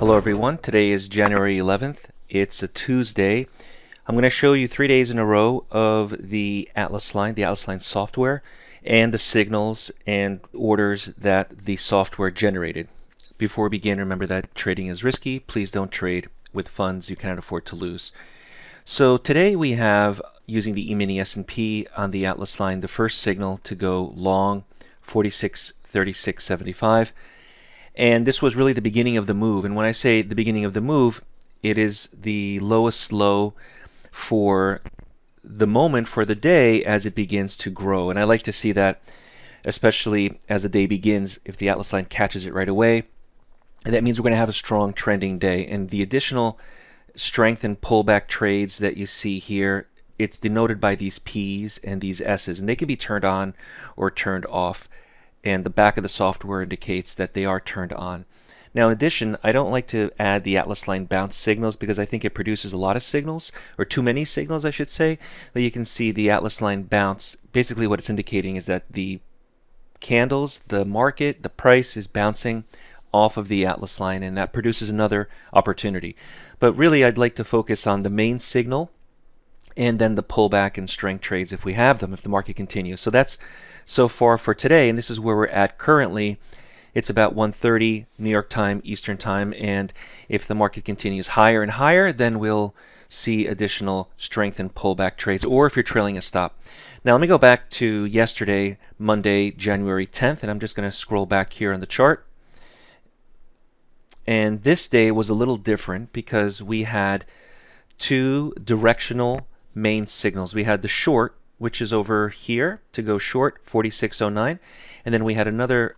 Hello everyone, today is January 11th. It's a Tuesday. I'm going to show you 3 days in a row of the Atlas line software, and the signals and orders that the software generated. Before we begin, remember that trading is risky. Please don't trade with funds you cannot afford to lose. So today we have, using the E-mini S&P on the Atlas line, the first signal to go long 46.3675. And this was really the beginning of the move. And when I say the beginning of the move, it is the lowest low for the moment, for the day, as it begins to grow. And I like to see that, especially as the day begins, if the Atlas line catches it right away. And that means we're going to have a strong trending day. And the additional strength and pullback trades that you see here, it's denoted by these P's and these S's. And they can be turned on or turned off. And the back of the software indicates that they are turned on. Now, in addition, I don't like to add the Atlas line bounce signals because I think it produces a lot of signals, or too many signals, I should say. But you can see the Atlas line bounce. Basically, what it's indicating is that the candles, the market, the price is bouncing off of the Atlas line, and that produces another opportunity. But really, I'd like to focus on the main signal and then the pullback and strength trades if we have them, if the market continues. So that's so far for today, and this is where we're at currently. It's about 1:30 New York time, Eastern time, and if the market continues higher and higher, then we'll see additional strength and pullback trades, or if you're trailing a stop. Now let me go back to yesterday, Monday, January 10th, and I'm just going to scroll back here on the chart. And this day was a little different because we had two directional main signals. We had the short, which is over here to go short, 46.09, and then we had another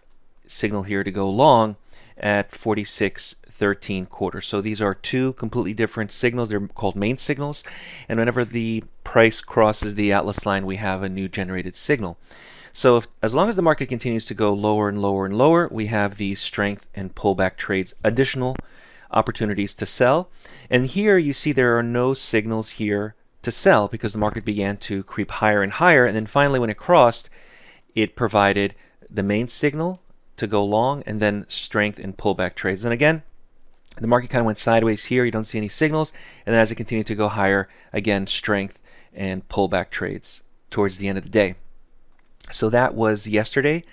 signal here to go long at 46.13 quarter. So these are two completely different signals. They're called main signals, and whenever the price crosses the Atlas line, we have a new generated signal. So as long as the market continues to go lower and lower and lower, we have these strength and pullback trades, additional opportunities to sell. And here you see there are no signals here to sell because the market began to creep higher and higher, and then finally when it crossed, it provided the main signal to go long and then strength and pullback trades. And again, the market kind of went sideways here. You don't see any signals, and then as it continued to go higher, again, strength and pullback trades towards the end of the day. So that was yesterday,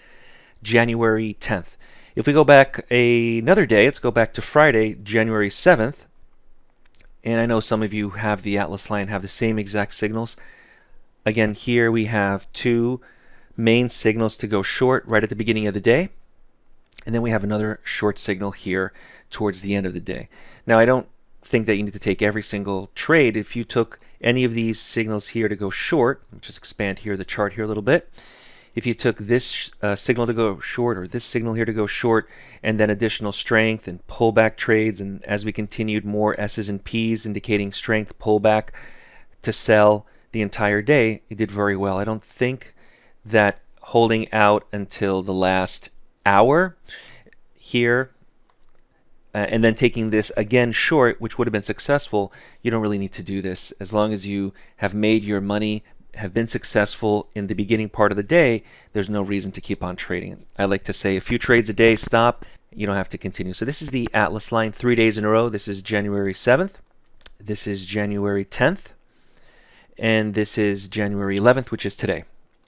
January 10th. If we go back another day, let's go back to Friday, January 7th. And I know some of you have the Atlas line, have the same exact signals. Again, here we have two main signals to go short right at the beginning of the day. And then we have another short signal here towards the end of the day. Now, I don't think that you need to take every single trade. If you took any of these signals here to go short, I'll just expand here the chart here a little bit. If you took this signal to go short, or this signal here to go short, and then additional strength and pullback trades, and as we continued, more S's and P's indicating strength, pullback to sell the entire day, it did very well. I don't think that holding out until the last hour here and then taking this again short, which would have been successful, you don't really need to do this. As long as you have made your money, have been successful in the beginning part of the day, there's no reason to keep on trading. I like to say a few trades a day, stop, you don't have to continue. So this is the Atlas line 3 days in a row. This is January 7th, this is January 10th, and this is January 11th, which is today.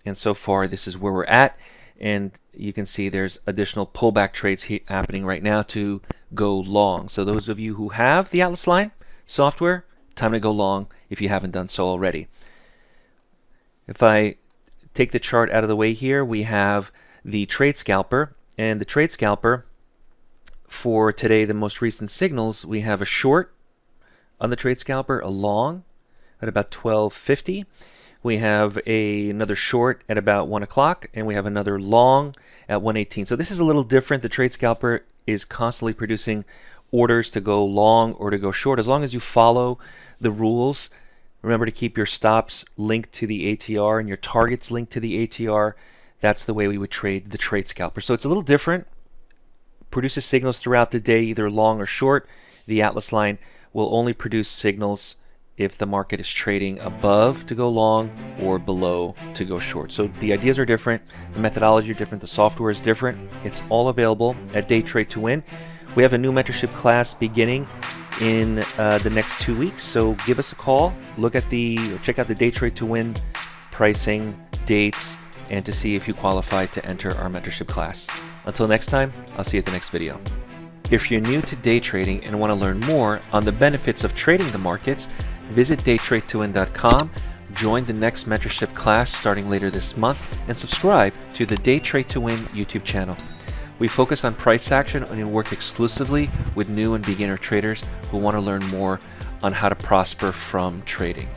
And so far this is where we're at, and you can see there's additional pullback trades happening right now to go long. So those of you who have the Atlas line software, time to go long if you haven't done so already. If I take the chart out of the way here, we have the Trade Scalper, and the Trade Scalper for today, the most recent signals, we have a short on the Trade Scalper, a long at about 12.50. We have another short at about 1 o'clock, and we have another long at 1:18. So this is a little different. The Trade Scalper is constantly producing orders to go long or to go short. As long as you follow the rules, remember to keep your stops linked to the ATR and your targets linked to the ATR. That's the way we would trade the Trade Scalper. So it's a little different. Produces signals throughout the day, either long or short. The Atlas line will only produce signals if the market is trading above to go long or below to go short. So the ideas are different, the methodology are different, the software is different. It's all available at DayTradeToWin. We have a new mentorship class beginning in the next 2 weeks, so give us a call, check out the Day Trade to Win pricing, dates, and to see if you qualify to enter our mentorship class. Until next time, I'll see you at the next video. If you're new to day trading and want to learn more on the benefits of trading the markets, visit DayTradeToWin.com, join the next mentorship class starting later this month, and subscribe to the Day Trade to Win YouTube channel. We focus on price action and work exclusively with new and beginner traders who want to learn more on how to prosper from trading.